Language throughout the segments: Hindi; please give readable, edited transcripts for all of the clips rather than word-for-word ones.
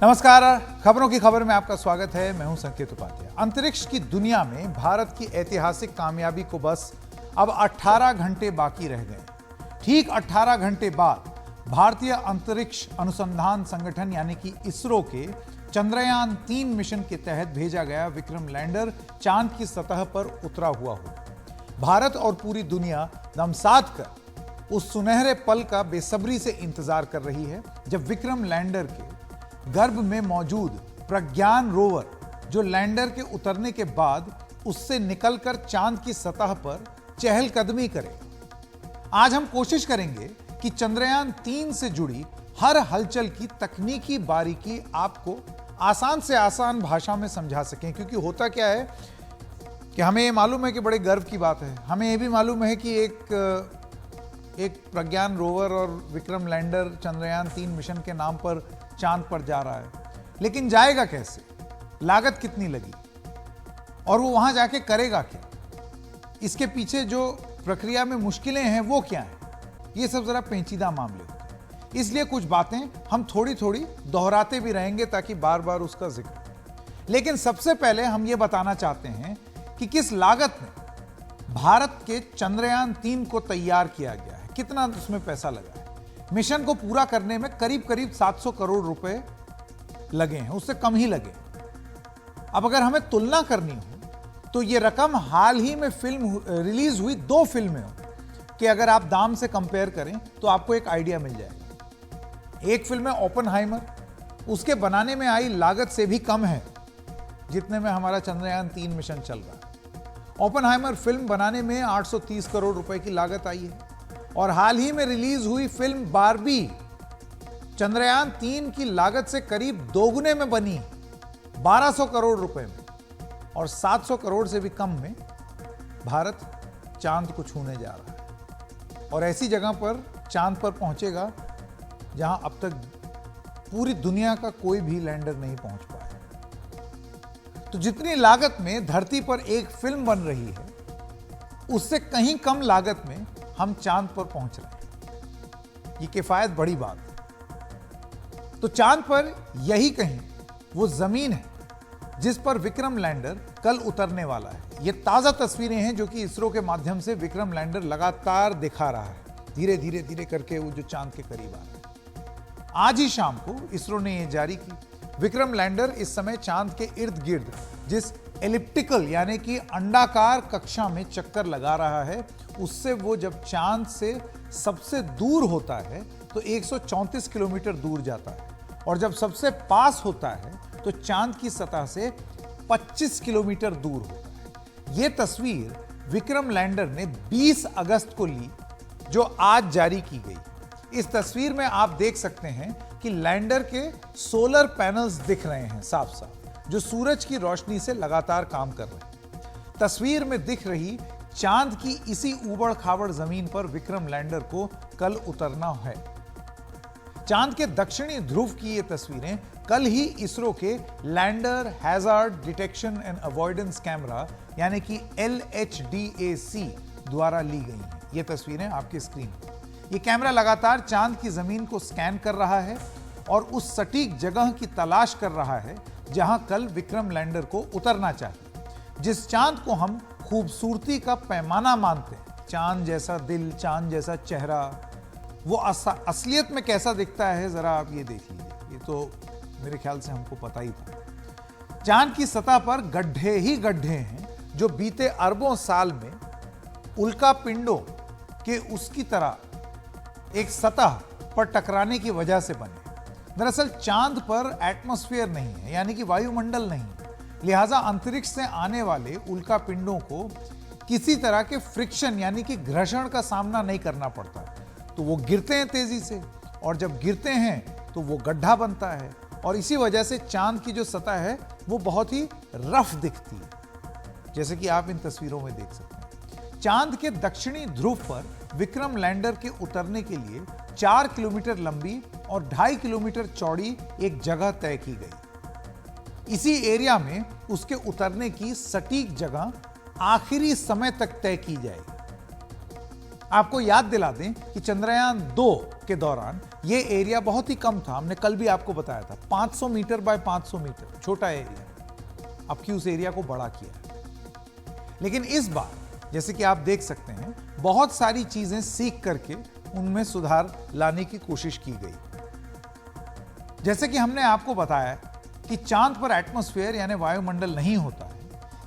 नमस्कार, खबरों की खबर में आपका स्वागत है। मैं हूं संकेत उपाध्याय। अंतरिक्ष की दुनिया में भारत की ऐतिहासिक कामयाबी को बस अब 18 घंटे बाकी रह गए। ठीक 18 घंटे बाद भारतीय अंतरिक्ष अनुसंधान संगठन यानी कि इसरो के चंद्रयान 3 मिशन के तहत भेजा गया विक्रम लैंडर चांद की सतह पर उतरा हुआ हो। भारत और पूरी दुनिया दम साध कर उस सुनहरे पल का बेसब्री से इंतजार कर रही है जब विक्रम लैंडर के गर्भ में मौजूद प्रज्ञान रोवर जो लैंडर के उतरने के बाद उससे निकलकर चांद की सतह पर चहलकदमी करेगा। आज हम कोशिश करेंगे कि चंद्रयान 3 से जुड़ी हर हलचल की तकनीकी बारीकी आपको आसान से आसान भाषा में समझा सकें, क्योंकि होता क्या है कि हमें ये मालूम है कि बड़े गर्व की बात है, हमें ये भी मालूम है कि एक प्रज्ञान रोवर और विक्रम लैंडर चंद्रयान 3 मिशन के नाम पर चांद पर जा रहा है, लेकिन जाएगा कैसे, लागत कितनी लगी और वो वहां जाके करेगा क्या, इसके पीछे जो प्रक्रिया में मुश्किलें हैं वो क्या हैं, ये सब जरा पेचीदा मामले होते हैं। इसलिए कुछ बातें हम थोड़ी थोड़ी दोहराते भी रहेंगे ताकि बार बार उसका जिक्र हो। लेकिन सबसे पहले हम ये बताना चाहते हैं कि किस लागत में भारत के चंद्रयान 3 को तैयार किया गया है, कितना उसमें पैसा लगा है। मिशन को पूरा करने में करीब करीब 700 करोड़ रुपए लगे हैं, उससे कम ही लगे। अब अगर हमें तुलना करनी हो तो यह रकम हाल ही में फिल्म रिलीज हुई 2 फिल्में कि अगर आप दाम से कंपेयर करें तो आपको एक आइडिया मिल जाएगा। एक फिल्म है ओपेनहाइमर, उसके बनाने में आई लागत से भी कम है जितने में हमारा चंद्रयान 3 मिशन चल रहा है। ओपेनहाइमर फिल्म बनाने में 830 करोड़ रुपए की लागत आई है और हाल ही में रिलीज हुई फिल्म बार्बी चंद्रयान 3 की लागत से करीब दोगुने में बनी, 1200 करोड़ रुपए में, और 700 करोड़ से भी कम में भारत चांद को छूने जा रहा है और ऐसी जगह पर चांद पर पहुंचेगा जहां अब तक पूरी दुनिया का कोई भी लैंडर नहीं पहुंच पाया। तो जितनी लागत में धरती पर एक फिल्म बन रही है उससे कहीं कम लागत में हम चांद पर पहुंच रहे हैं, ये किफायत बड़ी बात है। तो चांद पर यही कहीं वो जमीन है जिस पर विक्रम लैंडर कल उतरने वाला है। ये ताजा तस्वीरें हैं जो कि इसरो के माध्यम से विक्रम लैंडर लगातार दिखा रहा है, धीरे धीरे धीरे करके वो जो चांद के करीब आ रहा है। आज ही शाम को इसरो ने यह जारी की। विक्रम लैंडर इस समय चांद के इर्द गिर्द जिस एलिप्टिकल यानी कि अंडाकार कक्षा में चक्कर लगा रहा है, उससे वो जब चांद से सबसे दूर होता है तो 134 किलोमीटर दूर जाता है और जब सबसे पास होता है तो चांद की सतह से 25 किलोमीटर दूर होता है। ये तस्वीर विक्रम लैंडर ने 20 अगस्त को ली जो आज जारी की गई। इस तस्वीर में आप देख सकते हैं कि लैंडर के सोलर पैनल्स दिख रहे हैं साफ साफ, जो सूरज की रोशनी से लगातार काम कर रहे हैं। तस्वीर में दिख रही चांद की इसी ऊबड़ खाबड़ जमीन पर विक्रम लैंडर को कल उतरना है। चांद के दक्षिणी ध्रुव की ये तस्वीरें कल ही इसरो के lander hazard detection and avoidance camera यानी कि LHDAC द्वारा ली गई हैं। ये तस्वीरें आपकी स्क्रीन पर। यह कैमरा लगातार चांद की जमीन को स्कैन कर रहा है और उस सटीक जगह की तलाश कर रहा है जहां कल विक्रम लैंडर को उतरना चाहिए। जिस चांद को हम खूबसूरती का पैमाना मानते हैं, चांद जैसा दिल, चांद जैसा चेहरा, वो असलियत में कैसा दिखता है जरा आप ये देख लीजिए। ये तो मेरे ख्याल से हमको पता ही था। चांद की सतह पर गड्ढे ही गड्ढे हैं जो बीते अरबों साल में उल्का पिंडों के उसकी तरह एक सतह पर टकराने की वजह से बने। दरअसल चांद पर एटमॉस्फेयर नहीं है यानी कि वायुमंडल नहीं, लिहाजा अंतरिक्ष से आने वाले उल्का पिंडों को किसी तरह के फ्रिक्शन यानी कि घर्षण का सामना नहीं करना पड़ता, तो वो गिरते हैं तेजी से और जब गिरते हैं तो वो गड्ढा बनता है और इसी वजह से चांद की जो सतह है वो बहुत ही रफ दिखती है, जैसे कि आप इन तस्वीरों में देख सकते हैं। चांद के दक्षिणी ध्रुव पर विक्रम लैंडर के उतरने के लिए 4 किलोमीटर लंबी और 2.5 किलोमीटर चौड़ी एक जगह तय की गई। इसी एरिया में उसके उतरने की सटीक जगह आखिरी समय तक तय की जाएगी। आपको याद दिला दें कि चंद्रयान 2 के दौरान यह एरिया बहुत ही कम था। हमने कल भी आपको बताया था 500 मीटर बाय 500 मीटर छोटा एरिया। अब की उस एरिया को बड़ा किया है। लेकिन इस बार जैसे कि आप देख सकते हैं बहुत सारी चीजें सीख करके उनमें सुधार लाने की कोशिश की गई। जैसे कि हमने आपको बताया कि चांद पर एटमॉस्फेयर यानी वायुमंडल नहीं होता है,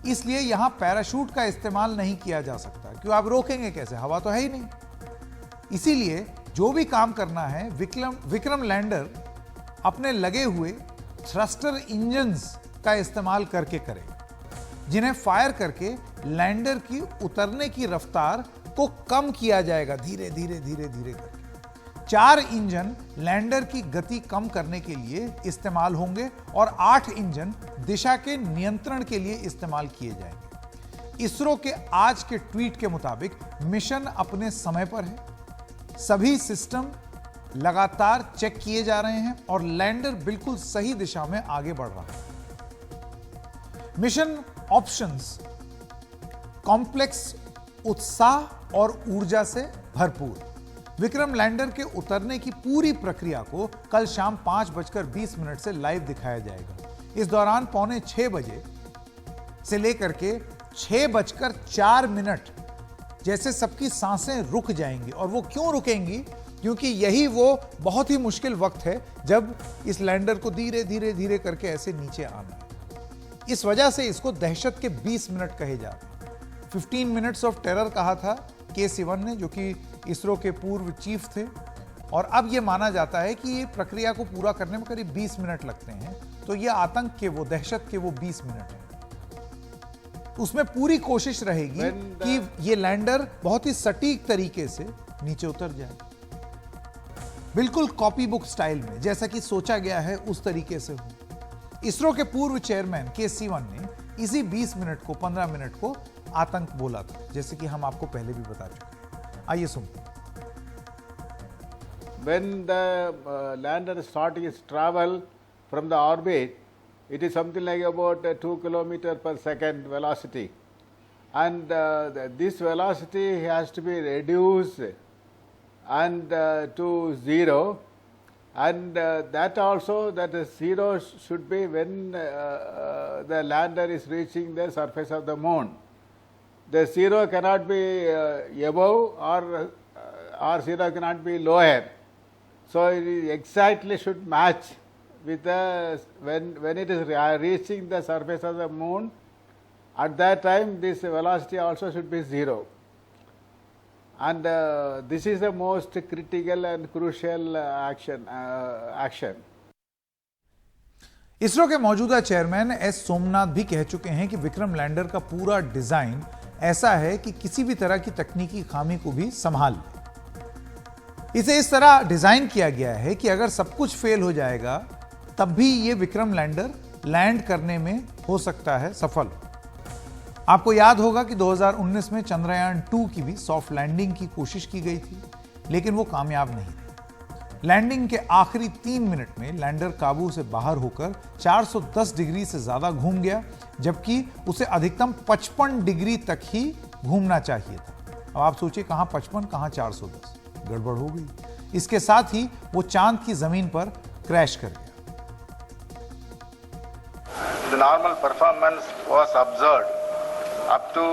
इसलिए यहां पैराशूट का इस्तेमाल नहीं किया जा सकता। क्यों, आप रोकेंगे कैसे, हवा तो है ही नहीं। इसीलिए जो भी काम करना है विक्रम लैंडर अपने लगे हुए थ्रस्टर इंजन्स का इस्तेमाल करके करेगा, जिन्हें फायर करके लैंडर की उतरने की रफ्तार को कम किया जाएगा धीरे धीरे धीरे धीरे करके। 4 इंजन लैंडर की गति कम करने के लिए इस्तेमाल होंगे और 8 इंजन दिशा के नियंत्रण के लिए इस्तेमाल किए जाएंगे। इसरो के आज के ट्वीट के मुताबिक मिशन अपने समय पर है। सभी सिस्टम लगातार चेक किए जा रहे हैं और लैंडर बिल्कुल सही दिशा में आगे बढ़ रहा है। मिशन ऑप्शंस कॉम्प्लेक्स, उत्साह और ऊर्जा से भरपूर। विक्रम लैंडर के उतरने की पूरी प्रक्रिया को कल शाम 5:20 से लाइव दिखाया जाएगा। इस दौरान 5:45 बजे से लेकर के 6:04 जैसे सबकी सांसें रुक जाएंगी। और वो क्यों रुकेंगी? क्योंकि यही वो बहुत ही मुश्किल वक्त है जब इस लैंडर को धीरे धीरे धीरे करके ऐसे नीचे आना है। इस वजह से इसको दहशत के 20 मिनट कहे जाते हैं। 15 मिनट्स ऑफ टेरर कहा था के सिवन ने, जो कि इसरो के पूर्व चीफ थे। और अब यह माना जाता है कि ये प्रक्रिया को पूरा करने में करीब 20 मिनट लगते हैं। तो ये आतंक के वो, दहशत के वो 20 मिनट हैं। उसमें पूरी कोशिश रहेगी कि ये लैंडर बहुत ही सटीक तरीके से नीचे उतर जाए, बिल्कुल कॉपी बुक स्टाइल में, जैसा कि सोचा गया है उस तरीके से हो। इसरो के पूर्व चेयरमैन के सिवन ने इसी 20 मिनट को, 15 मिनट को आतंक बोला था, जैसे कि हम आपको पहले भी बता चुके हैं। आइए सुनते हैं। When the lander starting its travel from the orbit, it is something like about 2 km/s velocity, and this velocity has to be reduced and to 0, and that also, that zero should be when the lander is reaching the surface of the moon. The zero cannot be above or zero cannot be lower. So it exactly should match with the when it is reaching the surface of the moon. At that time, this velocity also should be 0. And this is the most critical and crucial action. ISRO के मौजूदा चेयरमैन एस सोमनाथ भी कह चुके हैं कि विक्रम लैंडर का पूरा डिजाइन ऐसा है कि किसी भी तरह की तकनीकी खामी को भी संभाल ले। इसे इस तरह डिजाइन किया गया है कि अगर सब कुछ फेल हो जाएगा तब भी यह विक्रम लैंडर लैंड करने में हो सकता है सफल। आपको याद होगा कि 2019 में चंद्रयान 2 की भी सॉफ्ट लैंडिंग की कोशिश की गई थी, लेकिन वो कामयाब नहीं रही। लैंडिंग के आखिरी 3 मिनट में लैंडर काबू से बाहर होकर 410 डिग्री से ज्यादा घूम गया, जबकि उसे अधिकतम 55 डिग्री तक ही घूमना चाहिए था। अब आप सोचिए, कहां 55, कहां 410, गड़बड़ हो गई। इसके साथ ही वो चांद की जमीन पर क्रैश कर गया। The normal performance was observed up to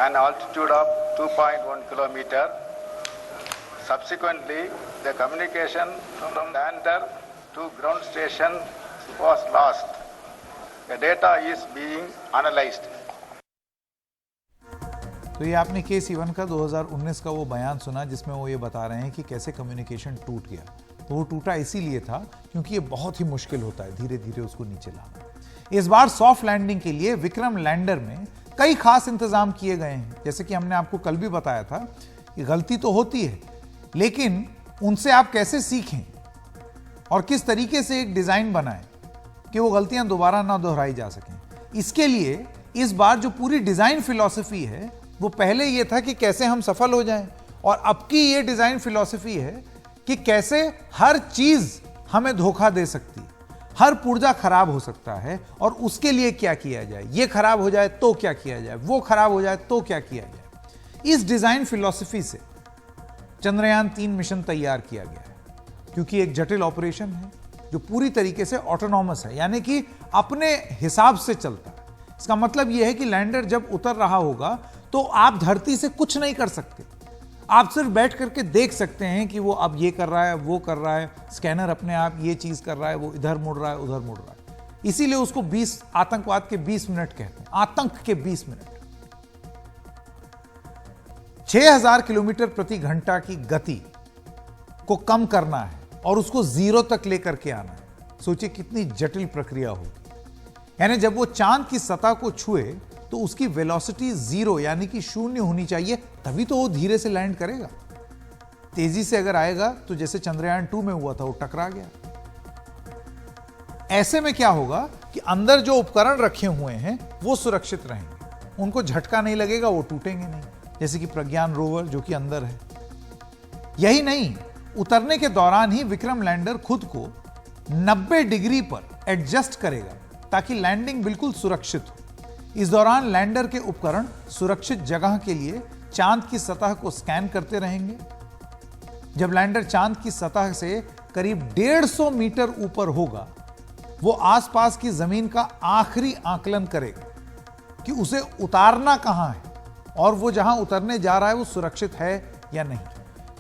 an altitude of 2.1 kilometer. Subsequently, the communication from lander to ground station was lost. The data is being analyzed. तो ये आपने के सिवन का 2019 का वो बयान सुना जिसमें वो ये बता रहे हैं कि कैसे कम्युनिकेशन टूट गया। तो वो टूटा इसीलिए था क्योंकि ये बहुत ही मुश्किल होता है धीरे धीरे उसको नीचे लाना। इस बार सॉफ्ट लैंडिंग के लिए विक्रम लैंडर में कई खास इंतजाम किए गए हैं। जैसे कि हमने आपको कल भी बताया था कि गलती तो होती है, लेकिन उनसे आप कैसे सीखें और किस तरीके से एक डिजाइन बनाएं कि वो गलतियां दोबारा ना दोहराई जा सकें। इसके लिए इस बार जो पूरी डिजाइन फिलॉसफी है वो पहले ये था कि कैसे हम सफल हो जाएं, और अब की ये डिजाइन फिलॉसफी है कि कैसे हर चीज हमें धोखा दे सकती है, हर पुर्जा खराब हो सकता है और उसके लिए क्या किया जाए। ये खराब हो जाए तो क्या किया जाए, वो खराब हो जाए तो क्या किया जाए। इस डिजाइन फिलॉसफी से चंद्रयान-3 मिशन तैयार किया गया है, क्योंकि एक जटिल ऑपरेशन है जो पूरी तरीके से ऑटोनॉमस है, यानी कि अपने हिसाब से चलता है। इसका मतलब यह है कि लैंडर जब उतर रहा होगा तो आप धरती से कुछ नहीं कर सकते, आप सिर्फ बैठ करके देख सकते हैं कि वो अब ये कर रहा है, वो कर रहा है, स्कैनर अपने आप ये चीज कर रहा है, वो इधर मुड़ रहा है, उधर मुड़ रहा है। इसीलिए उसको 20 आतंकवाद के 20 मिनट कहते हैं, आतंक के 20 मिनट। 6000 किलोमीटर प्रति घंटा की गति को कम करना है और उसको 0 तक लेकर के आना है। सोचिए कितनी जटिल प्रक्रिया होगी। यानी जब वो चांद की सतह को छुए तो उसकी वेलोसिटी 0 यानी कि 0 होनी चाहिए, तभी तो वो धीरे से लैंड करेगा। तेजी से अगर आएगा तो जैसे चंद्रयान-2 में हुआ था, वो टकरा गया। ऐसे में क्या होगा कि अंदर जो उपकरण रखे हुए हैं वो सुरक्षित रहेंगे, उनको झटका नहीं लगेगा, वो टूटेंगे नहीं, जैसे कि प्रज्ञान रोवर जो कि अंदर है। यही नहीं, उतरने के दौरान ही विक्रम लैंडर खुद को 90 डिग्री पर एडजस्ट करेगा ताकि लैंडिंग बिल्कुल सुरक्षित हो। इस दौरान लैंडर के उपकरण सुरक्षित जगह के लिए चांद की सतह को स्कैन करते रहेंगे। जब लैंडर चांद की सतह से करीब 150 मीटर ऊपर होगा, वो आसपास की जमीन का आखिरी आकलन करेगा कि उसे उतारना कहां है और वो जहां उतरने जा रहा है वो सुरक्षित है या नहीं।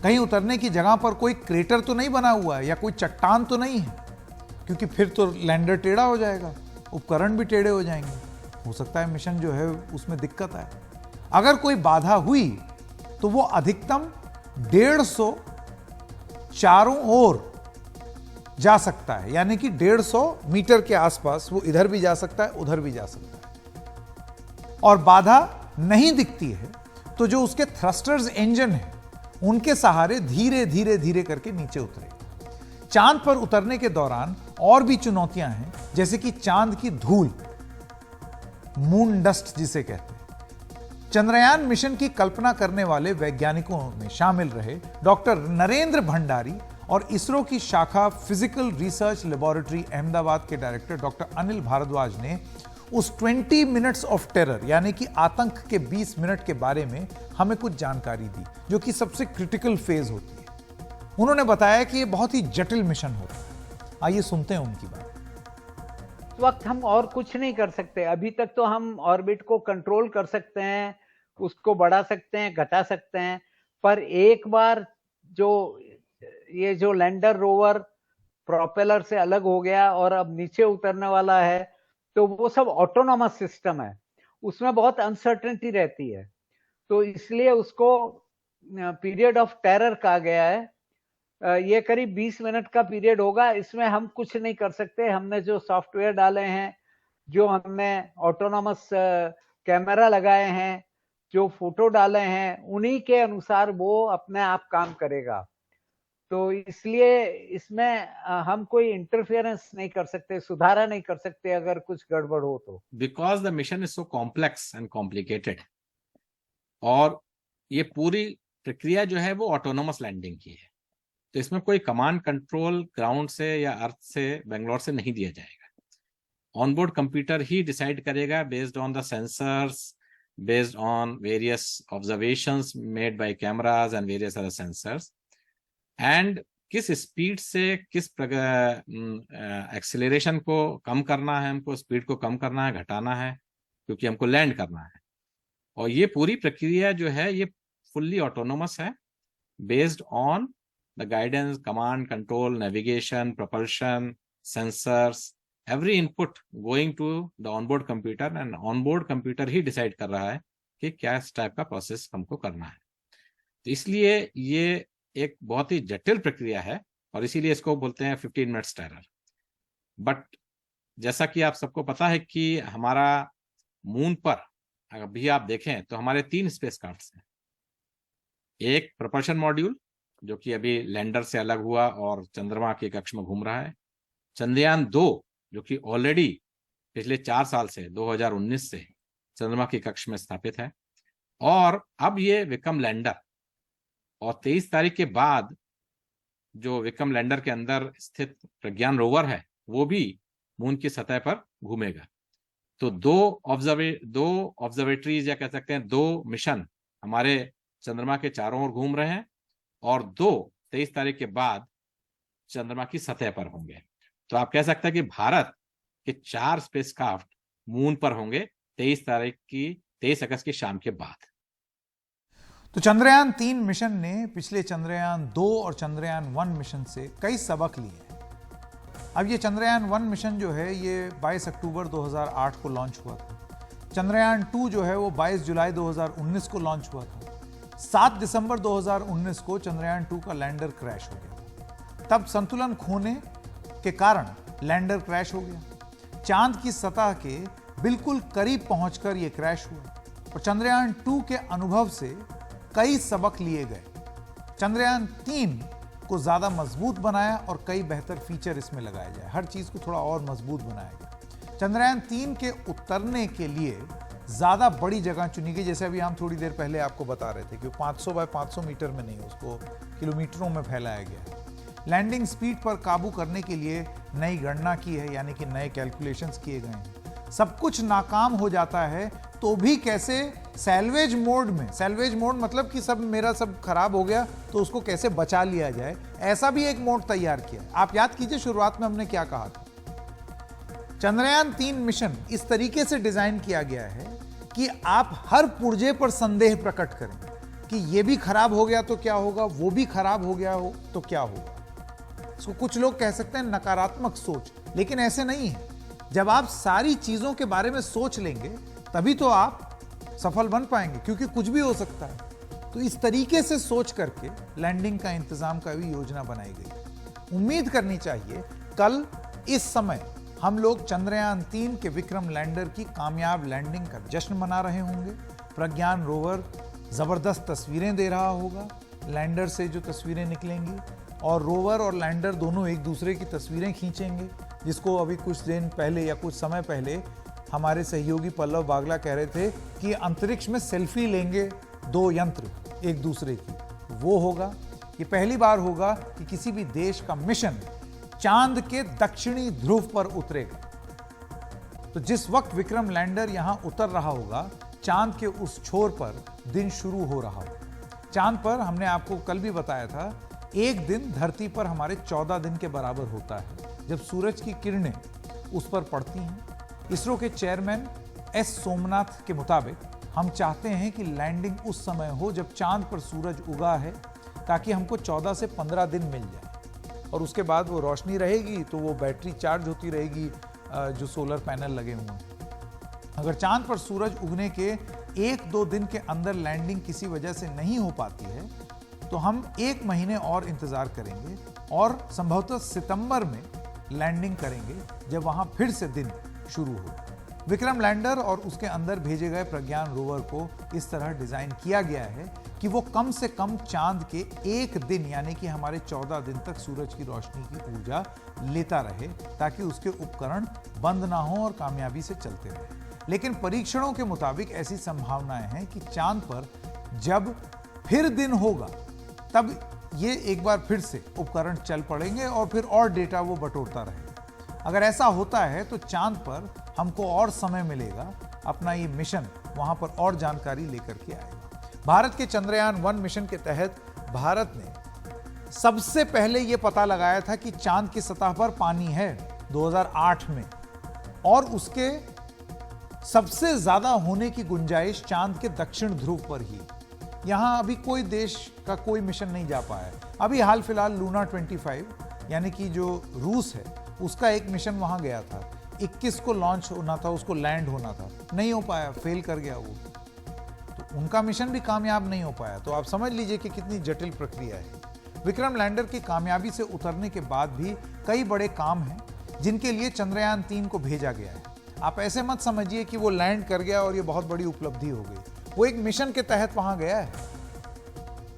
कहीं उतरने की जगह पर कोई क्रेटर तो नहीं बना हुआ है या कोई चट्टान तो नहीं है, क्योंकि फिर तो लैंडर टेढ़ा हो जाएगा, उपकरण भी टेढ़े हो जाएंगे, हो सकता है मिशन जो है उसमें दिक्कत आए। अगर कोई बाधा हुई तो वो अधिकतम 150 चारों ओर जा सकता है, यानी कि 150 मीटर के आसपास वो इधर भी जा सकता है, उधर भी जा सकता है। और बाधा नहीं दिखती है तो जो उसके थ्रस्टर्स इंजन है उनके सहारे धीरे धीरे धीरे करके नीचे उतरेगा। चांद पर उतरने के दौरान और भी चुनौतियां हैं, जैसे कि चांद की धूल, मून डस्ट जिसे कहते हैं। चंद्रयान मिशन की कल्पना करने वाले वैज्ञानिकों में शामिल रहे डॉक्टर नरेंद्र भंडारी और इसरो की शाखा फिजिकल रिसर्च लेबोरेटरी अहमदाबाद के डायरेक्टर डॉक्टर अनिल भारद्वाज ने उस 20 मिनट्स ऑफ टेरर यानी कि आतंक के 20 मिनट के बारे में हमें कुछ जानकारी दी, जो कि सबसे क्रिटिकल फेज होती है। उन्होंने बताया कि यह बहुत ही जटिल मिशन होता है। आइए सुनते हैं उनकी बात। इस वक्त हम और कुछ नहीं कर सकते। अभी तक तो हम ऑर्बिट को कंट्रोल कर सकते हैं, उसको बढ़ा सकते हैं, घटा सकते हैं, पर एक बार ये जो लैंडर रोवर प्रोपेलर से अलग हो गया और अब नीचे उतरने वाला है, तो वो सब ऑटोनॉमस सिस्टम है, उसमें बहुत अनसर्टेनिटी रहती है, तो इसलिए उसको पीरियड ऑफ टेरर कहा गया है। ये करीब 20 मिनट का पीरियड होगा। इसमें हम कुछ नहीं कर सकते। हमने जो सॉफ्टवेयर डाले हैं, जो हमने ऑटोनॉमस कैमरा लगाए हैं, जो फोटो डाले हैं, उन्हीं के अनुसार वो अपने आप काम करेगा। तो इसलिए इसमें हम कोई इंटरफेरेंस नहीं कर सकते, सुधारा नहीं कर सकते अगर कुछ गड़बड़ हो तो। Because the mission is so complex and complicated, और ये पूरी प्रक्रिया जो है वो ऑटोनोमस लैंडिंग की है, तो इसमें कोई कमांड कंट्रोल ग्राउंड से या अर्थ से, बेंगलोर से नहीं दिया जाएगा। ऑनबोर्ड कंप्यूटर ही डिसाइड करेगा based on the sensors, based on various observations made by cameras and various other sensors, and किस स्पीड से किस एक्सेलरेशन को कम करना है, हमको स्पीड को कम करना है, घटाना है, क्योंकि हमको लैंड करना है। और ये पूरी प्रक्रिया जो है ये फुल्ली ऑटोनोमस है, based on the guidance, command, control, navigation, propulsion, sensors, every input going to the onboard computer, and onboard computer he decide कर रहा है कि क्या इस टाइप का प्रोसेस हमको करना है। तो इसलिए ये एक बहुत ही जटिल प्रक्रिया है और इसीलिए इसको बोलते हैं 15 मिनट्स टेरर। बट जैसा कि आप सबको पता है कि हमारा मून पर अभी आप देखें तो हमारे 3 स्पेस क्राफ्ट्स हैं। एक प्रोपल्शन मॉड्यूल जो कि अभी लैंडर से अलग हुआ और चंद्रमा के कक्ष में घूम रहा है। चंद्रयान-2 जो कि ऑलरेडी पिछले 4 साल से 2019 से चंद्रमा के कक्ष में स्थापित है, और अब ये विक्रम लैंडर, और 23 तारीख के बाद जो विक्रम लैंडर के अंदर स्थित प्रज्ञान रोवर है वो भी मून की सतह पर घूमेगा। तो 2 ऑब्जर्वेटरीज या कह सकते हैं 2 मिशन हमारे चंद्रमा के चारों ओर घूम रहे हैं, और 2 23 तारीख के बाद चंद्रमा की सतह पर होंगे। तो आप कह सकते हैं कि भारत के 4 स्पेसक्राफ्ट मून पर होंगे 23 अगस्त की शाम के बाद। तो चंद्रयान 3 मिशन ने पिछले चंद्रयान 2 और चंद्रयान 1 मिशन से कई सबक लिए हैं। अब ये चंद्रयान 1 मिशन जो है ये 22 अक्टूबर 2008 को लॉन्च हुआ था। चंद्रयान 2 जो है वो 22 जुलाई 2019 को लॉन्च हुआ था। 7 दिसंबर 2019 को चंद्रयान 2 का लैंडर क्रैश हो गया। तब संतुलन खोने के कारण लैंडर क्रैश हो गया। चांद की सतह के बिल्कुल करीब पहुंचकर यह क्रैश हुआ और चंद्रयान 2 के अनुभव से कई सबक लिए गए। चंद्रयान 3 को ज्यादा मजबूत बनाया और कई बेहतर फीचर इसमें लगाए जाए, हर चीज को थोड़ा और मजबूत बनाया गया। चंद्रयान 3 के उतरने के लिए ज्यादा बड़ी जगह चुनी गई, जैसे अभी हम थोड़ी देर पहले आपको बता रहे थे कि 500 बाय 500 मीटर में नहीं, उसको किलोमीटरों में फैलाया गया है। लैंडिंग स्पीड पर काबू करने के लिए नई गणना की है, यानी कि नए कैलकुलेशंस किए गए हैं। सब कुछ नाकाम हो जाता है तो भी कैसे सैल्वेज मोड में, सैल्वेज मोड मतलब कि मेरा सब खराब हो गया तो उसको कैसे बचा लिया जाए, ऐसा भी एक मोड तैयार किया है। आप याद कीजिए शुरुआत में हमने क्या कहा था। चंद्रयान 3 मिशन इस तरीके से डिजाइन किया गया है कि आप हर पुर्जे पर संदेह प्रकट करें कि ये भी खराब हो गया तो क्या होगा, वो भी खराब हो गया हो तो क्या होगा। इसको कुछ लोग कह सकते हैं नकारात्मक सोच, लेकिन ऐसे नहीं है। जब आप सारी चीजों के बारे में सोच लेंगे तभी तो आप सफल बन पाएंगे, क्योंकि कुछ भी हो सकता है। तो इस तरीके से सोच करके लैंडिंग का इंतजाम का भी योजना बनाई गई। उम्मीद करनी चाहिए कल इस समय हम लोग चंद्रयान 3 के विक्रम लैंडर की कामयाब लैंडिंग का जश्न मना रहे होंगे। प्रज्ञान रोवर जबरदस्त तस्वीरें दे रहा होगा, लैंडर से जो तस्वीरें निकलेंगी, और रोवर और लैंडर दोनों एक दूसरे की तस्वीरें खींचेंगे, जिसको अभी कुछ दिन पहले या कुछ समय पहले हमारे सहयोगी पल्लव बागला कह रहे थे कि अंतरिक्ष में सेल्फी लेंगे 2 यंत्र एक दूसरे की, वो होगा। ये पहली बार होगा कि किसी भी देश का मिशन चांद के दक्षिणी ध्रुव पर उतरेगा। तो जिस वक्त विक्रम लैंडर यहां उतर रहा होगा, चांद के उस छोर पर दिन शुरू हो रहा होगा। चांद पर हमने आपको कल भी बताया था, एक दिन धरती पर हमारे 14 दिन के बराबर होता है जब सूरज की किरणें उस पर पड़ती हैं। इसरो के चेयरमैन एस सोमनाथ के मुताबिक हम चाहते हैं कि लैंडिंग उस समय हो जब चांद पर सूरज उगा है, ताकि हमको 14 से 15 दिन मिल जाए और उसके बाद वो रोशनी रहेगी तो वो बैटरी चार्ज होती रहेगी जो सोलर पैनल लगे हुए हैं। अगर चांद पर सूरज उगने के 1-2 दिन के अंदर लैंडिंग किसी वजह से नहीं हो पाती है तो हम 1 महीने और इंतजार करेंगे और संभवतः सितंबर में लैंडिंग करेंगे, जब वहां फिर से दिन शुरू हो। विक्रम लैंडर और उसके अंदर भेजे गए प्रज्ञान रोवर को इस तरह डिजाइन किया गया है कि वो कम से कम चांद के 1 दिन यानी कि हमारे 14 दिन तक सूरज की रोशनी की ऊर्जा लेता रहे, ताकि उसके उपकरण बंद ना हो और कामयाबी से चलते रहे। लेकिन परीक्षणों के मुताबिक ऐसी संभावनाएं हैं कि चांद पर जब फिर दिन होगा तब ये एक बार फिर से उपकरण चल पड़ेंगे और फिर और डेटा वो बटोरता रहेगा। अगर ऐसा होता है तो चांद पर हमको और समय मिलेगा अपना ये मिशन वहां पर और जानकारी लेकर के आएगा। भारत के चंद्रयान 1 मिशन के तहत भारत ने सबसे पहले यह पता लगाया था कि चांद की सतह पर पानी है 2008 में, और उसके सबसे ज्यादा होने की गुंजाइश चांद के दक्षिण ध्रुव पर ही। यहां अभी कोई देश का कोई मिशन नहीं जा पाया है। अभी हाल फिलहाल लूना 25 यानी कि जो रूस है उसका एक मिशन वहां गया था, 21 को लॉन्च होना था, उसको लैंड होना था, नहीं हो पाया, फेल कर गया वो, तो उनका मिशन भी कामयाब नहीं हो पाया। तो आप समझ लीजिए कि कितनी जटिल प्रक्रिया है। विक्रम लैंडर की कामयाबी से उतरने के बाद भी कई बड़े काम हैं जिनके लिए चंद्रयान 3 को भेजा गया है। आप ऐसे मत समझिए कि वो लैंड कर गया और ये बहुत बड़ी उपलब्धि हो गई। वो एक मिशन के तहत वहां गया है,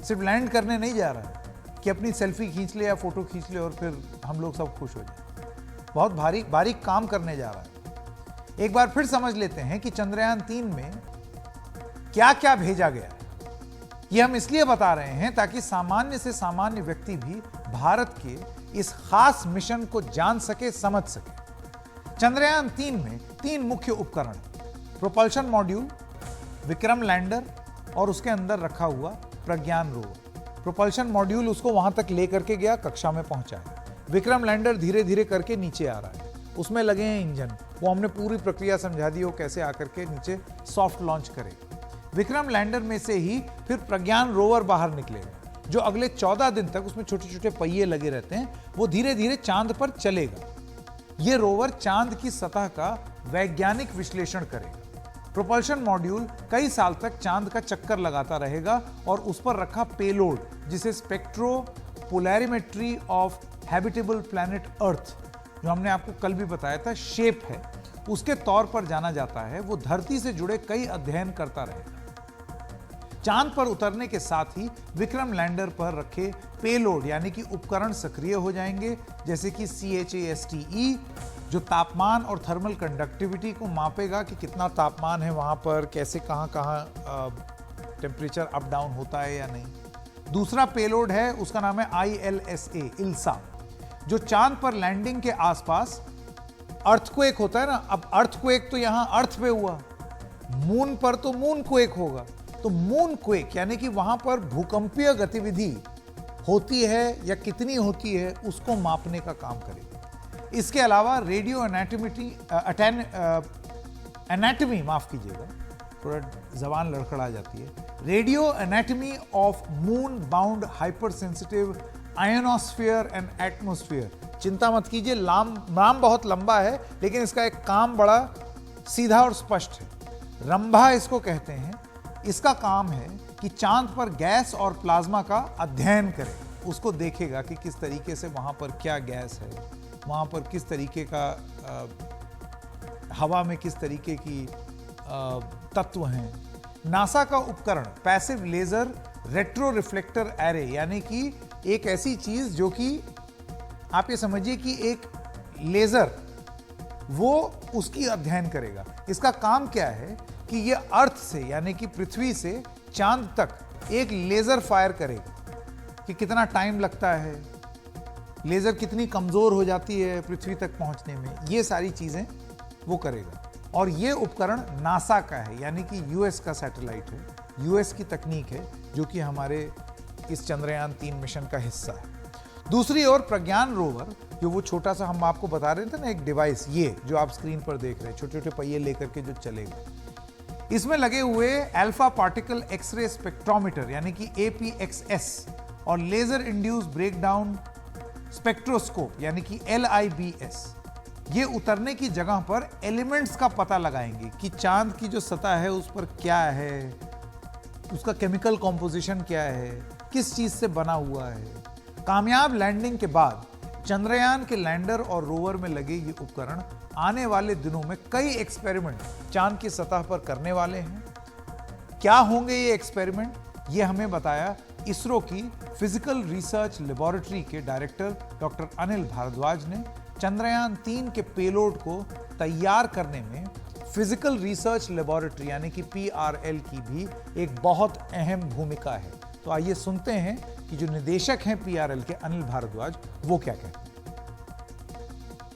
सिर्फ लैंड करने नहीं जा रहा है कि अपनी सेल्फी खींच ले या फोटो खींच ले और फिर हम लोग सब खुश हो जाए। बहुत बारीक काम करने जा रहा है। एक बार फिर समझ लेते हैं कि चंद्रयान 3 में क्या क्या भेजा गया है। यह हम इसलिए बता रहे हैं ताकि सामान्य से सामान्य व्यक्ति भी भारत के इस खास मिशन को जान सके, समझ सके। चंद्रयान 3 में 3 मुख्य उपकरण, प्रोपल्शन मॉड्यूल, विक्रम लैंडर और उसके अंदर रखा हुआ प्रज्ञान रोवर। प्रोपल्शन मॉड्यूल उसको वहां तक लेकर के गया, कक्षा में पहुंचाया। विक्रम लैंडर धीरे धीरे करके नीचे आ रहा है, उसमें लगे हैं इंजन, वो हमने पूरी प्रक्रिया समझा दी, वो कैसे आकर के नीचे सॉफ्ट लॉन्च करेगा। विक्रम लैंडर में से ही फिर प्रज्ञान रोवर बाहर निकलेगा, जो अगले 14 दिन तक, उसमें छोटे छोटे पहिए लगे रहते हैं, वो धीरे धीरे चांद पर चलेगा। ये रोवर चांद की सतह का वैज्ञानिक विश्लेषण करेगा। प्रोपल्शन मॉड्यूल कई साल तक चांद का चक्कर लगाता रहेगा और उस पर रखा पेलोड, जिसे spectro पोलैरिमेट्री of habitable planet earth, जो हमने आपको कल भी बताया था शेप है, उसके तौर पर जाना जाता है, वो धरती से जुड़े कई अध्ययन करता रहेगा। चांद पर उतरने के साथ ही विक्रम लैंडर पर रखे पेलोड यानी कि उपकरण सक्रिय हो जाएंगे, जैसे कि CHASTE, जो तापमान और थर्मल कंडक्टिविटी को मापेगा कि कितना तापमान है वहां पर, कैसे कहां टेम्परेचर अप डाउन होता है या नहीं। दूसरा पेलोड है, उसका नाम है ILSA, जो चांद पर लैंडिंग के आसपास अर्थक्वेक होता है ना। अब अर्थक्वेक तो यहां अर्थ पे हुआ, मून पर तो मून क्वेक होगा, तो मून क्वेक यानी कि वहां पर भूकंपीय गतिविधि होती है या कितनी होती है, उसको मापने का काम करेगा। इसके अलावा रेडियो एनाटमी, माफ कीजिएगा, थोड़ा जबान लड़खड़ा जाती है, radio anatomy of moon bound hypersensitive ionosphere and atmosphere. चिंता मत कीजिए, नाम बहुत लंबा है, लेकिन इसका एक काम बड़ा सीधा और स्पष्ट है। रंभा इसको कहते हैं। इसका काम है कि चांद पर गैस और प्लाज्मा का अध्ययन करे, उसको देखेगा कि किस तरीके से वहां पर क्या गैस है, वहां पर किस तरीके का हवा में किस तरीके की तत्व हैं। नासा का उपकरण passive laser retro reflector array, यानी कि एक ऐसी चीज जो कि आप ये समझिए कि एक लेजर, वो उसकी अध्ययन करेगा। इसका काम क्या है कि ये अर्थ से यानी कि पृथ्वी से चांद तक एक लेजर फायर करेगा कि कितना टाइम लगता है, लेजर कितनी कमजोर हो जाती है पृथ्वी तक पहुंचने में, ये सारी चीजें वो करेगा। और ये उपकरण नासा का है, यानी कि यूएस का सैटेलाइट है, यूएस की तकनीक है, जो कि हमारे इस चंद्रयान 3 मिशन का हिस्सा है। दूसरी ओर प्रज्ञान रोवर, जो वो छोटा सा हम आपको बता रहे थे ना एक डिवाइस, ये जो आप स्क्रीन पर देख रहे हैं, छोटे छोटे पहिए लेकर के जो चलेगा, इसमें लगे हुए अल्फा पार्टिकल एक्सरे स्पेक्ट्रोमीटर यानी कि APXS और लेजर इंड्यूस ब्रेकडाउन स्पेक्ट्रोस्कोप यानी कि LIBS, ये उतरने की जगह पर एलिमेंट्स का पता लगाएंगे कि चांद की जो सतह है उस पर क्या है, उसका केमिकल कॉम्पोजिशन क्या है, किस चीज से बना हुआ है। कामयाब लैंडिंग के बाद चंद्रयान के लैंडर और रोवर में लगे ये उपकरण आने वाले दिनों में कई एक्सपेरिमेंट चांद की सतह पर करने वाले हैं। क्या होंगे ये एक्सपेरिमेंट, ये हमें बताया इसरो की फिजिकल रिसर्च लेबोरेटरी के डायरेक्टर डॉक्टर अनिल भारद्वाज ने। चंद्रयान 3 के पेलोड को तैयार करने में फिजिकल रिसर्च लेबोरेटरी यानी कि PRL की भी एक बहुत अहम भूमिका है। तो आइए सुनते हैं कि जो निदेशक हैं PRL के अनिल भारद्वाज, वो क्या कहते हैं।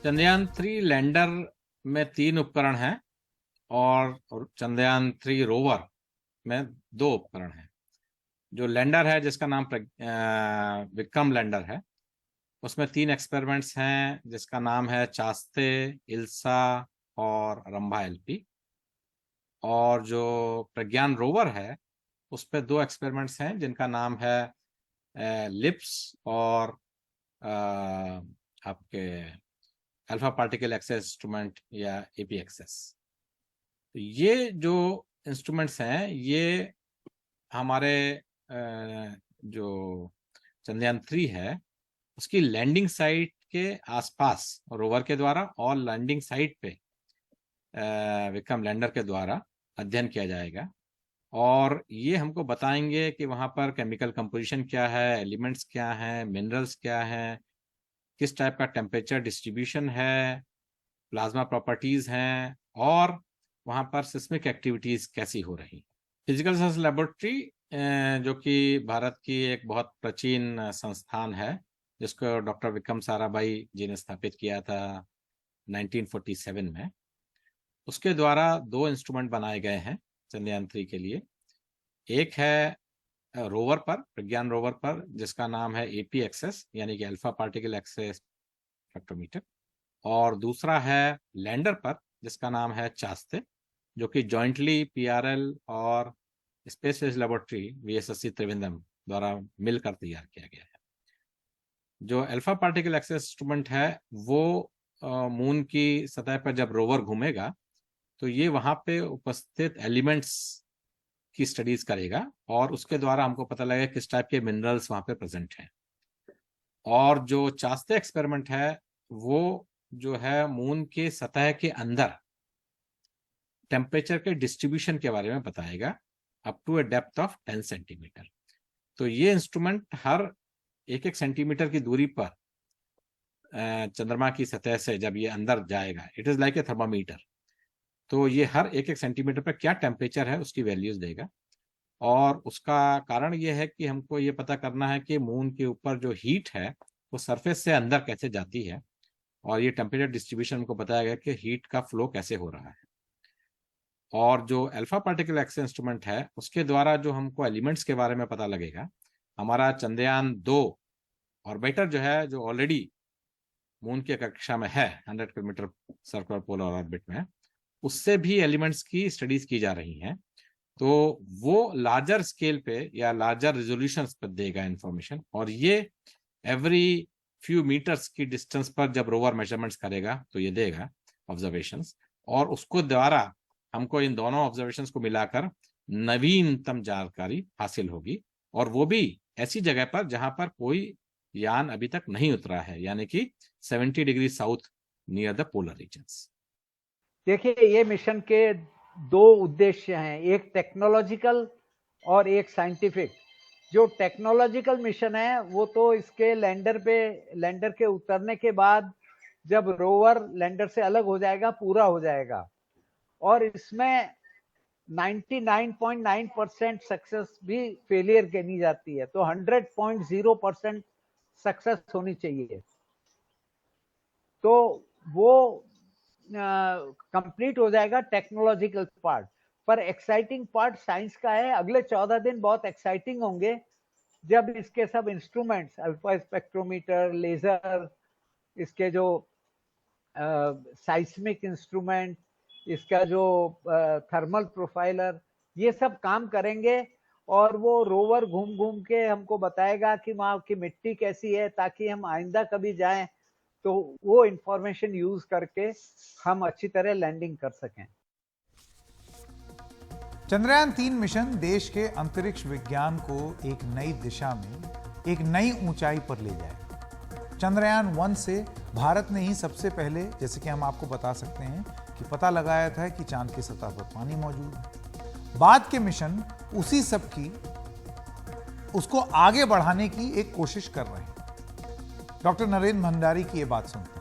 चंद्रयान 3 लैंडर में 3 उपकरण हैं और चंद्रयान 3 रोवर में 2 उपकरण हैं। जो लैंडर है जिसका नाम विक्रम लैंडर है, उसमें 3 एक्सपेरिमेंट्स हैं जिसका नाम है चास्ते, इल्सा और रंभा LP। और जो प्रज्ञान रोवर है उस पर 2 एक्सपेरिमेंट्स हैं जिनका नाम है लिप्स और आपके अल्फा पार्टिकल एक्सेस इंस्ट्रूमेंट या APXS। तो ये जो इंस्ट्रूमेंट्स हैं ये हमारे जो चंद्रयान 3 है उसकी लैंडिंग साइट के आसपास रोवर के द्वारा और लैंडिंग साइट पे विक्रम लैंडर के द्वारा अध्ययन किया जाएगा। और ये हमको बताएंगे कि वहाँ पर केमिकल कंपोजिशन क्या है, एलिमेंट्स क्या हैं, मिनरल्स क्या हैं, किस टाइप का टेम्परेचर डिस्ट्रीब्यूशन है, प्लाज्मा प्रॉपर्टीज हैं, और वहाँ पर सिस्मिक एक्टिविटीज कैसी हो रही। फिजिकल साइंस लेबोरेटरी जो कि भारत की एक बहुत प्राचीन संस्थान है, जिसको डॉक्टर विक्रम साराभाई जी ने स्थापित किया था 1947 में, उसके द्वारा 2 इंस्ट्रूमेंट बनाए गए हैं चंद्रयान 3 के लिए। एक है रोवर पर, प्रज्ञान रोवर पर, जिसका नाम है APXS यानी कि अल्फा पार्टिकल एक्सेस स्पेक्ट्रोमीटर, और दूसरा है लैंडर पर जिसका नाम है चास्ते, जो कि जॉइंटली PRL और space research laboratory VSSC Trivandrum द्वारा मिलकर तैयार किया गया है। जो अल्फा पार्टिकल एक्सेस इंस्ट्रूमेंट है वो मून की सतह पर जब रोवर घूमेगा तो ये वहां पे उपस्थित एलिमेंट्स की स्टडीज करेगा और उसके द्वारा हमको पता लगेगा किस टाइप के मिनरल्स वहां पे प्रेजेंट हैं। और जो चास्ते एक्सपेरिमेंट है वो जो है मून के सतह के अंदर टेम्परेचर के डिस्ट्रीब्यूशन के बारे में बताएगा up to a depth of 10 centimetre. तो ये इंस्ट्रूमेंट हर 1-1 सेंटीमीटर की दूरी पर चंद्रमा की सतह से जब ये अंदर जाएगा, it is like a thermometer, तो ये हर 1-1 सेंटीमीटर पर क्या टेम्परेचर है उसकी वैल्यूज देगा। और उसका कारण ये है कि हमको ये पता करना है कि मून के ऊपर जो हीट है वो सरफेस से अंदर कैसे जाती है, और ये टेम्परेचर डिस्ट्रीब्यूशन हमको बताएगा कि हीट का फ्लो कैसे हो रहा है। और जो अल्फा पार्टिकल एक्सेस इंस्ट्रूमेंट है उसके द्वारा जो हमको एलिमेंट्स के बारे में पता लगेगा, हमारा चंद्रयान 2 ऑर्बिटर जो है, जो ऑलरेडी मून की कक्षा में है 100 किलोमीटर सर्कुलर पोलर ऑर्बिट में, उससे भी एलिमेंट्स की स्टडीज की जा रही हैं। तो वो लार्जर स्केल पे या लार्जर रिजोल्यूशन पर देगा इंफॉर्मेशन, और ये एवरी फ्यू मीटर्स की डिस्टेंस पर जब रोवर मेजरमेंट्स करेगा तो ये देगा ऑब्जर्वेशंस, और उसको द्वारा हमको इन दोनों ऑब्जर्वेशंस को मिलाकर नवीनतम जानकारी हासिल होगी, और वो भी ऐसी जगह पर जहां पर कोई यान अभी तक नहीं उतरा है, यानी कि 70 degree south near the polar regions. देखिए, ये मिशन के 2 उद्देश्य हैं, एक टेक्नोलॉजिकल और एक साइंटिफिक। जो टेक्नोलॉजिकल मिशन है वो तो इसके लैंडर के उतरने के बाद जब रोवर लैंडर से अलग हो जाएगा, पूरा हो जाएगा, और इसमें 99.9% सक्सेस भी फेलियर गिनी जाती है, तो 100.0% सक्सेस होनी चाहिए। तो वो कंप्लीट हो जाएगा टेक्नोलॉजिकल पार्ट। पर एक्साइटिंग पार्ट साइंस का है। अगले 14 दिन बहुत एक्साइटिंग होंगे जब इसके सब इंस्ट्रूमेंट्स, अल्फा स्पेक्ट्रोमीटर, लेजर, इसके जो साइस्मिक इंस्ट्रूमेंट, इसका जो थर्मल प्रोफाइलर, ये सब काम करेंगे, और वो रोवर घूम घूम के हमको बताएगा कि वहाँ की मिट्टी कैसी है, ताकि हम आइंदा कभी जाएं तो वो इंफॉर्मेशन यूज करके हम अच्छी तरह लैंडिंग कर सकें। चंद्रयान 3 मिशन देश के अंतरिक्ष विज्ञान को एक नई दिशा में, एक नई ऊंचाई पर ले जाएगा। चंद्रयान 1 से भारत ने ही सबसे पहले, जैसे कि हम आपको बता सकते हैं, कि पता लगाया था कि चांद की सतह पर पानी मौजूद है। बाद के मिशन उसी सब की, उसको आगे बढ़ाने की एक कोशिश कर रहे हैं। डॉक्टर नरेंद्र भंडारी की ये बात सुनते हैं।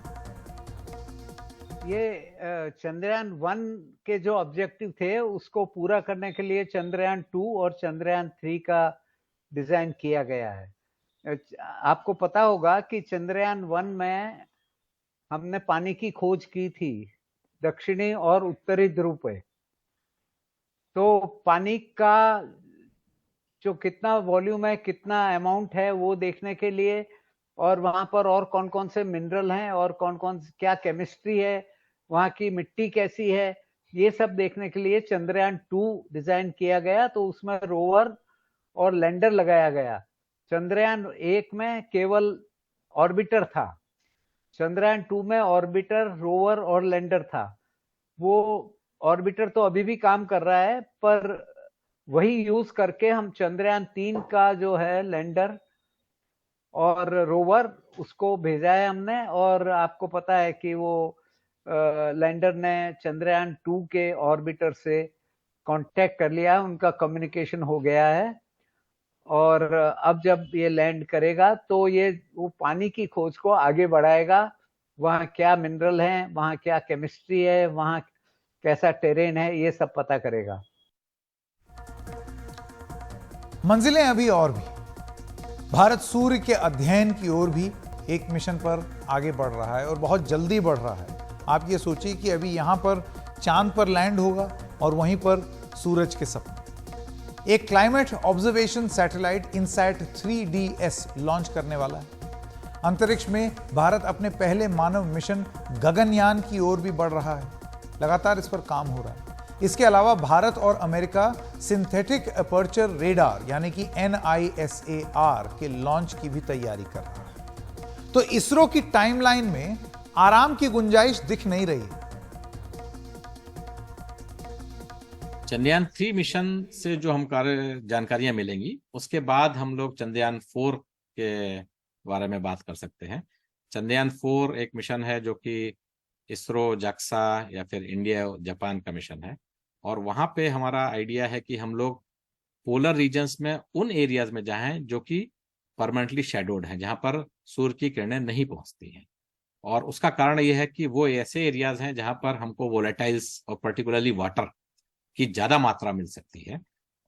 ये चंद्रयान 1 के जो ऑब्जेक्टिव थे उसको पूरा करने के लिए चंद्रयान 2 और चंद्रयान 3 का डिजाइन किया गया है। आपको पता होगा कि चंद्रयान 1 में हमने पानी की खोज की थी दक्षिणी और उत्तरी ध्रुव पे। तो पानी का जो कितना वॉल्यूम है, कितना अमाउंट है, वो देखने के लिए, और वहां पर और कौन कौन से मिनरल हैं और कौन कौन क्या केमिस्ट्री है, वहां की मिट्टी कैसी है, ये सब देखने के लिए चंद्रयान 2 डिजाइन किया गया। तो उसमें रोवर और लैंडर लगाया गया। चंद्रयान 1 में केवल ऑर्बिटर था, चंद्रयान 2 में ऑर्बिटर, रोवर और लैंडर था। वो ऑर्बिटर तो अभी भी काम कर रहा है, पर वही यूज करके हम चंद्रयान 3 का जो है लैंडर और रोवर, उसको भेजा है हमने। और आपको पता है कि वो लैंडर ने चंद्रयान 2 के ऑर्बिटर से कांटेक्ट कर लिया है, उनका कम्युनिकेशन हो गया है। और अब जब ये लैंड करेगा तो ये वो पानी की खोज को आगे बढ़ाएगा। वहाँ क्या मिनरल हैं, वहाँ क्या केमिस्ट्री है, वहाँ कैसा टेरेन है, ये सब पता करेगा। मंजिलें अभी और भी। भारत सूर्य के अध्ययन की ओर भी एक मिशन पर आगे बढ़ रहा है, और बहुत जल्दी बढ़ रहा है। आप ये सोचिए कि अभी यहाँ पर चांद पर लैंड होगा और वहीं पर सूरज के सपने। एक climate observation satellite INSAT 3DS launch करने वाला है। अंतरिक्ष में भारत अपने पहले मानव मिशन गगनयान की ओर भी बढ़ रहा है। लगातार इस पर काम हो रहा है। इसके अलावा भारत और अमेरिका सिंथेटिक अपर्चर रेडार यानी कि NISAR के लॉन्च की भी तैयारी कर रहा है। तो इसरो की टाइमलाइन में आराम की गुंजाइश दिख नहीं रही। चंद्रयान 3 मिशन से जो हम जानकारियां मिलेंगी, उसके बाद हम लोग चंद्रयान 4 के बारे में बात कर सकते हैं। चंद्रयान 4 एक मिशन है जो कि इसरो, जाक्सा या फिर इंडिया जापान का मिशन है, और वहां पे हमारा आइडिया है कि हम लोग पोलर रीजन्स में उन एरियाज में जाएं जो कि परमानेंटली शेडोड हैं, जहां पर सूर्य की किरणें नहीं पहुंचती हैं। और उसका कारण यह है कि वो ऐसे एरियाज हैं जहां पर हमको वोलेटाइल्स और पर्टिकुलरली वाटर की ज्यादा मात्रा मिल सकती है,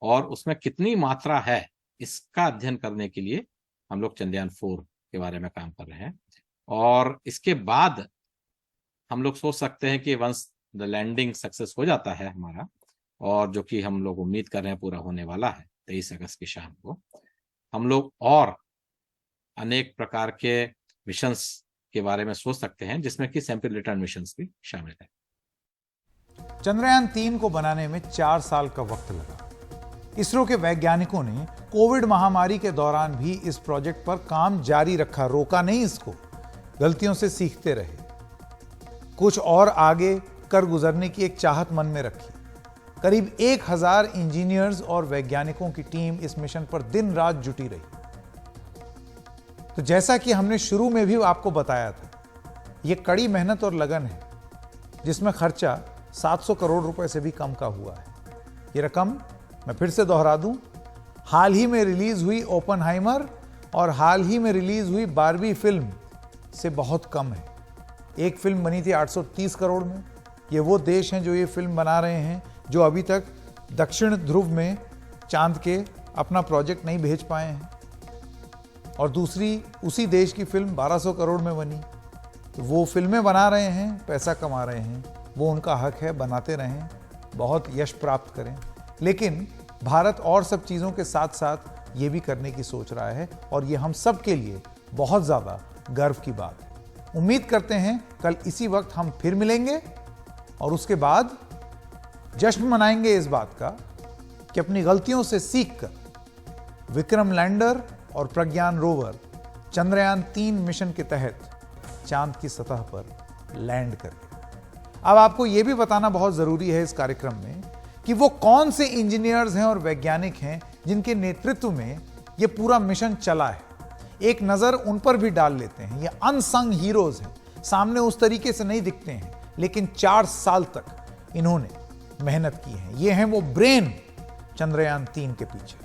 और उसमें कितनी मात्रा है इसका अध्ययन करने के लिए हम लोग चंद्रयान 4 के बारे में काम कर रहे हैं। और इसके बाद हम लोग सोच सकते हैं कि वंस द लैंडिंग सक्सेस हो जाता है हमारा, और जो कि हम लोग उम्मीद कर रहे हैं पूरा होने वाला है 23 अगस्त की शाम को, हम लोग और अनेक प्रकार के मिशंस के बारे में सोच सकते हैं, जिसमें कि सैंपल रिटर्न मिशंस भी शामिल है। चंद्रयान 3 को बनाने में 4 साल का वक्त लगा। इसरो के वैज्ञानिकों ने कोविड महामारी के दौरान भी इस प्रोजेक्ट पर काम जारी रखा, रोका नहीं इसको, गलतियों से सीखते रहे, कुछ और आगे कर गुजरने की एक चाहत मन में रखी। करीब 1000 इंजीनियर्स और वैज्ञानिकों की टीम इस मिशन पर दिन रात जुटी रही। तो जैसा कि हमने शुरू में भी आपको बताया था, यह कड़ी मेहनत और लगन है, जिसमें खर्चा 700 करोड़ रुपए से भी कम का हुआ है। ये रकम मैं फिर से दोहरा दूं, हाल ही में रिलीज हुई ओपनहाइमर और हाल ही में रिलीज हुई बारबी फिल्म से बहुत कम है। एक फिल्म बनी थी 830 करोड़ में। ये वो देश हैं जो ये फिल्म बना रहे हैं, जो अभी तक दक्षिण ध्रुव में चांद के अपना प्रोजेक्ट नहीं भेज पाए हैं, और दूसरी उसी देश की फिल्म 1200 करोड़ में बनी। तो वो फिल्में बना रहे हैं, पैसा कमा रहे हैं, वो उनका हक है, बनाते रहें, बहुत यश प्राप्त करें। लेकिन भारत और सब चीज़ों के साथ साथ ये भी करने की सोच रहा है, और ये हम सब के लिए बहुत ज़्यादा गर्व की बात है। उम्मीद करते हैं कल इसी वक्त हम फिर मिलेंगे, और उसके बाद जश्न मनाएंगे इस बात का कि अपनी गलतियों से सीखकर विक्रम लैंडर और प्रज्ञान रोवर चंद्रयान 3 मिशन के तहत चांद की सतह पर लैंड कर गए। अब आपको यह भी बताना बहुत जरूरी है इस कार्यक्रम में कि वो कौन से इंजीनियर्स हैं और वैज्ञानिक हैं जिनके नेतृत्व में यह पूरा मिशन चला है। एक नजर उन पर भी डाल लेते हैं। ये अनसंग हीरोज हैं, सामने उस तरीके से नहीं दिखते हैं, लेकिन 4 साल तक इन्होंने मेहनत की है। ये हैं वो ब्रेन चंद्रयान 3 के पीछे।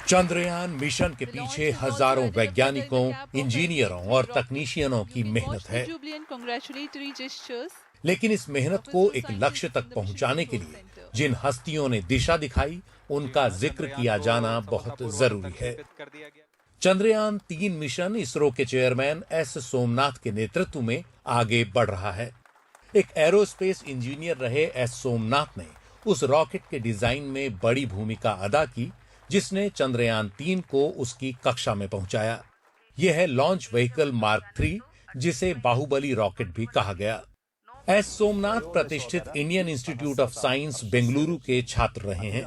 चंद्रयान मिशन के पीछे हजारों वैज्ञानिकों, इंजीनियरों और तकनीशियनों की मेहनत है। लेकिन इस मेहनत को एक लक्ष्य तक पहुंचाने के लिए जिन हस्तियों ने दिशा दिखाई, उनका जिक्र किया जाना बहुत जरूरी है। चंद्रयान 3 मिशन इसरो के चेयरमैन एस सोमनाथ के नेतृत्व में आगे बढ़ रहा है। एक एरोस्पेस इंजीनियर रहे एस सोमनाथ ने उस रॉकेट के डिजाइन में बड़ी भूमिका अदा की, जिसने चंद्रयान 3 को उसकी कक्षा में पहुंचाया। यह है लॉन्च व्हीकल मार्क 3, जिसे बाहुबली रॉकेट भी कहा गया। एस सोमनाथ प्रतिष्ठित Indian institute of science Bengaluru के छात्र रहे हैं।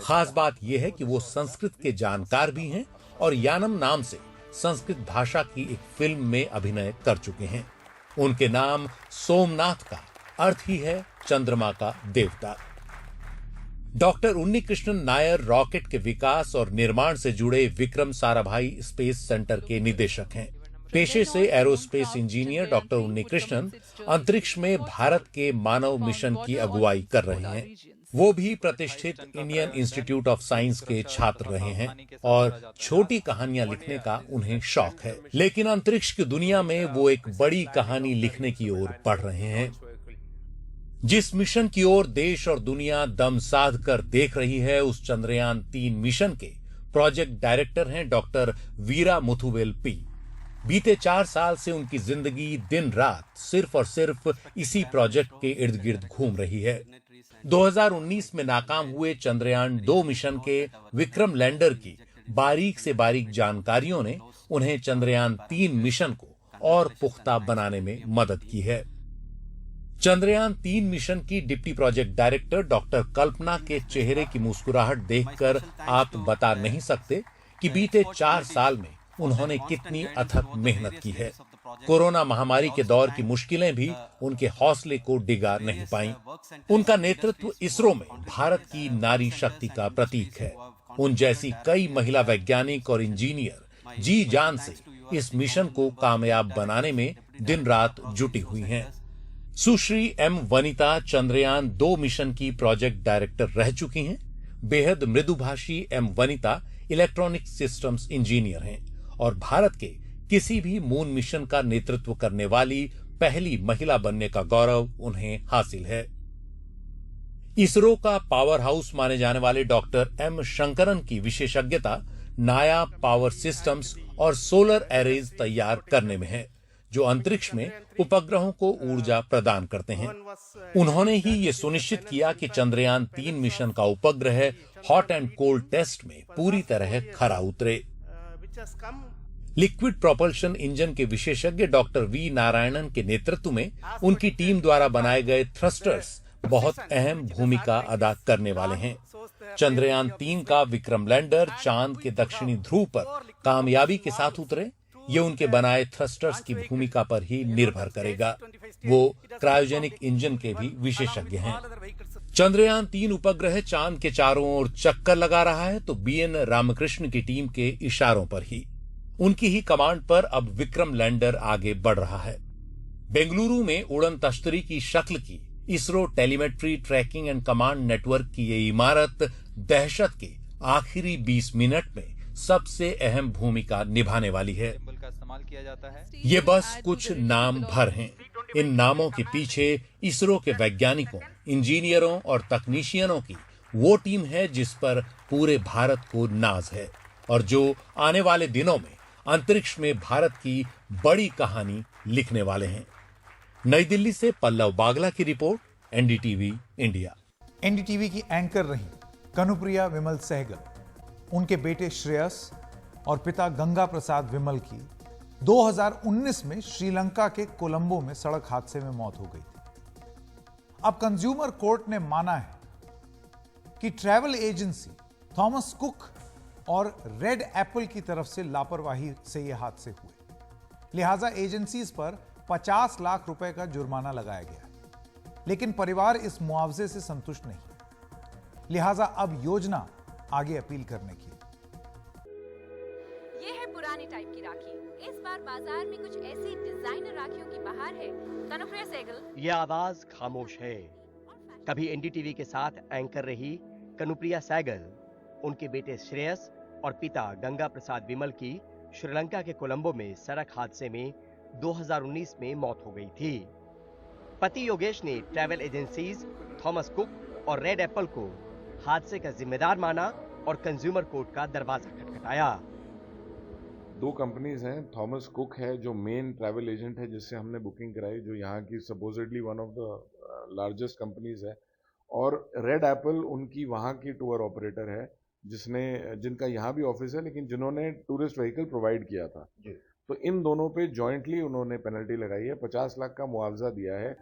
खास बात यह है कि वो संस्कृत के जानकार भी हैं और यानम नाम से संस्कृत भाषा की एक फिल्म में अभिनय कर चुके हैं। उनके नाम सोमनाथ का अर्थ ही है चंद्रमा का देवता। डॉक्टर उन्नीकृष्णन नायर रॉकेट के विकास और निर्माण से जुड़े विक्रम साराभाई स्पेस सेंटर के निदेशक हैं। पेशे से एरोस्पेस इंजीनियर डॉक्टर उन्नीकृष्णन अंतरिक्ष में भारत के मानव मिशन की अगुवाई कर रहे हैं। वो भी प्रतिष्ठित इंडियन इंस्टीट्यूट ऑफ साइंस के छात्र रहे हैं और छोटी कहानियां लिखने का उन्हें शौक है। लेकिन अंतरिक्ष की दुनिया में वो एक बड़ी कहानी लिखने की ओर बढ़ रहे हैं। जिस मिशन की ओर देश और दुनिया दम साध कर देख रही है, उस चंद्रयान 3 मिशन के प्रोजेक्ट डायरेक्टर हैं डॉक्टर वीरा मुथुवेल पी। बीते 4 साल से उनकी जिंदगी दिन रात सिर्फ और सिर्फ इसी प्रोजेक्ट के इर्द गिर्द घूम रही है। 2019 में नाकाम हुए चंद्रयान 2 मिशन के विक्रम लैंडर की बारीक से बारीक जानकारियों ने उन्हें चंद्रयान 3 मिशन को और पुख्ता बनाने में मदद की है। चंद्रयान 3 मिशन की डिप्टी प्रोजेक्ट डायरेक्टर डॉक्टर कल्पना के चेहरे की मुस्कुराहट देखकर आप बता नहीं सकते कि बीते 4 साल में उन्होंने कितनी अथक मेहनत की है। कोरोना महामारी के दौर की मुश्किलें भी उनके हौसले को डिगा नहीं पाईं। उनका नेतृत्व इसरो में भारत की नारी शक्ति का प्रतीक है। उन जैसी कई महिला वैज्ञानिक और इंजीनियर जी जान से इस मिशन को कामयाब बनाने में दिन रात जुटी हुई हैं। सुश्री एम वनिता चंद्रयान 2 मिशन की प्रोजेक्ट डायरेक्टर रह चुकी हैं। बेहद मृदुभाषी M Vanitha electronic systems engineer हैं और भारत के किसी भी मून मिशन का नेतृत्व करने वाली पहली महिला बनने का गौरव उन्हें हासिल है। इसरो का पावर हाउस माने जाने वाले डॉक्टर एम शंकरन की विशेषज्ञता नाया पावर सिस्टम्स और सोलर एरेज तैयार करने में है, जो अंतरिक्ष में उपग्रहों को ऊर्जा प्रदान करते हैं। उन्होंने ही ये सुनिश्चित किया कि चंद्रयान 3 मिशन का उपग्रह हॉट एंड कोल्ड टेस्ट में पूरी तरह खरा उतरे। लिक्विड प्रोपल्शन इंजन के विशेषज्ञ डॉक्टर वी नारायणन के नेतृत्व में उनकी टीम द्वारा बनाए गए थ्रस्टर्स बहुत अहम भूमिका अदा करने वाले हैं। चंद्रयान 3 का विक्रम लैंडर चांद के दक्षिणी ध्रुव पर कामयाबी के साथ उतरे, ये उनके बनाए थ्रस्टर्स की भूमिका पर ही निर्भर करेगा। वो क्रायोजेनिक इंजन के भी विशेषज्ञ हैं। चंद्रयान 3 उपग्रह चांद के चारों ओर चक्कर लगा रहा है तो बीएन रामकृष्ण की टीम के इशारों पर ही, उनकी ही कमांड पर अब विक्रम लैंडर आगे बढ़ रहा है। बेंगलुरु में उड़न तश्तरी की शक्ल की ISRO telemetry tracking and command network की ये इमारत दहशत के आखिरी 20 मिनट में सबसे अहम भूमिका निभाने वाली है। ये बस कुछ नाम भर हैं। इन नामों के पीछे इसरो के वैज्ञानिकों, इंजीनियरों और तकनीशियनों की वो टीम है जिस पर पूरे भारत को नाज है और जो आने वाले दिनों में अंतरिक्ष में भारत की बड़ी कहानी लिखने वाले हैं। नई दिल्ली से पल्लव बागला की रिपोर्ट, एनडीटीवी इंडिया। एनडीटीवी की एंकर रही कनुप्रिया विमल सहगल, उनके बेटे श्रेयस और पिता गंगा प्रसाद विमल की 2019 में श्रीलंका के कोलंबो में सड़क हादसे में मौत हो गई थी। अब कंज्यूमर कोर्ट ने माना है कि ट्रैवल एजेंसी थॉमस कुक और रेड एप्पल की तरफ से लापरवाही से यह हादसे हुए, लिहाजा एजेंसीज पर 50 लाख रुपए का जुर्माना लगाया गया। लेकिन परिवार इस मुआवजे से संतुष्ट नहीं, लिहाजा अब योजना आगे अपील करने की। ये है पुरानी टाइप की राखी। इस बार बाजार में कुछ ऐसी डिजाइनर राखियों की बहार है। कनुप्रिया सहगल। ये आवाज खामोश है। कभी एनडीटीवी के साथ एंकर रही कनुप्रिया सहगल, उनके बेटे श्रेयस और पिता गंगा प्रसाद विमल की श्रीलंका के कोलंबो में सड़क हादसे में 2019 में मौत हो गई थी। पति योगेश ने ट्रैवल एजेंसीज थॉमस कुक और रेड एप्पल को हादसे का जिम्मेदार माना और कंज्यूमर कोर्ट का दरवाजा खटखटाया। 2 कंपनीज हैं, थॉमस कुक है जो मेन ट्रैवल एजेंट है जिससे हमने बुकिंग कराई, जो यहाँ की supposedly one of the largest companies है, और रेड एप्पल उनकी वहाँ की टूर ऑपरेटर है जिनका यहाँ भी ऑफिस है लेकिन जिन्होंने टूरिस्ट व्हीकल प्रोवाइड किया था। तो इन दोनों पे जॉइंटली उन्होंने पेनल्टी लगाई है, 50 लाख का मुआवजा दिया है।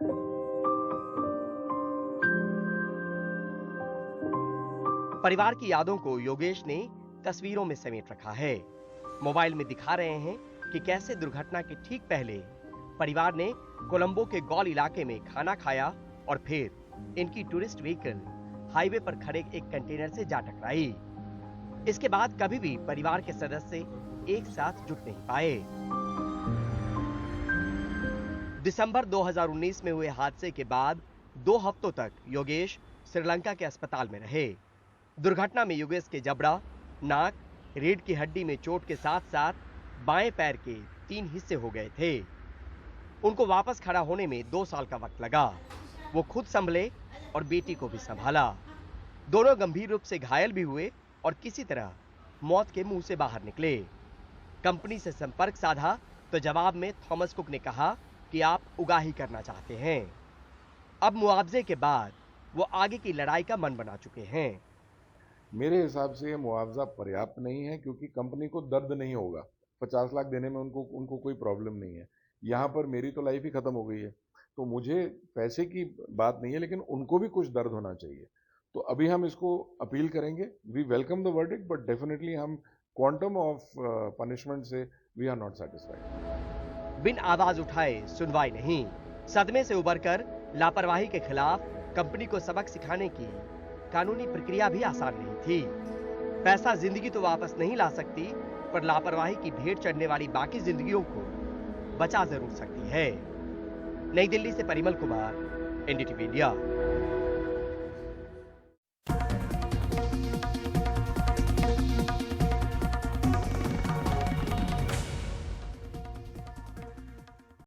परिवार की यादों को योगेश ने तस्वीरों में समेट रखा है। मोबाइल में दिखा रहे हैं कि कैसे दुर्घटना के ठीक पहले परिवार ने कोलंबो के गॉल इलाके में खाना खाया और फिर इनकी टूरिस्ट व्हीकल हाईवे पर खड़े एक कंटेनर से जा टकराई। इसके बाद कभी भी परिवार के सदस्य एक साथ जुट नहीं पाए। दिसंबर 2019 में हुए हादसे के बाद 2 हफ्तों तक योगेश श्रीलंका के अस्पताल में रहे। दुर्घटना में योगेश के जबड़ा, नाक, रीढ़ की हड्डी में चोट के साथ साथ बाएं पैर के 3 हिस्से हो गए थे। उनको वापस खड़ा होने में 2 साल का वक्त लगा। वो खुद संभले और बेटी को भी संभाला। दोनों गंभीर रूप से घायल भी हुए और किसी तरह मौत के मुंह से बाहर निकले। कंपनी से संपर्क साधा तो जवाब में थॉमस कुक ने कहा कि आप उगाही करना चाहते हैं। अब मुआवजे के बाद वो आगे की लड़ाई का मन बना चुके हैं। मेरे हिसाब से ये मुआवजा पर्याप्त नहीं है, क्योंकि कंपनी को दर्द नहीं होगा। 50 लाख देने में उनको कोई प्रॉब्लम नहीं है। यहाँ पर मेरी तो लाइफ ही खत्म हो गई है, तो मुझे पैसे की बात नहीं है, लेकिन उनको भी कुछ दर्द होना चाहिए। तो अभी हम इसको अपील करेंगे। We welcome the verdict, but definitely हम क्वांटम ऑफ पनिशमेंट से वी आर नॉट सेटिस्फाइड। बिन आवाज उठाए सुनवाई नहीं। सदमे से उबरकर लापरवाही के खिलाफ कंपनी को सबक सिखाने की कानूनी प्रक्रिया भी आसान नहीं थी। पैसा जिंदगी तो वापस नहीं ला सकती, पर लापरवाही की भेंट चढ़ने वाली बाकी जिंदगियों को बचा जरूर सकती है। नई दिल्ली से परिमल कुमार, एनडीटीवी इंडिया।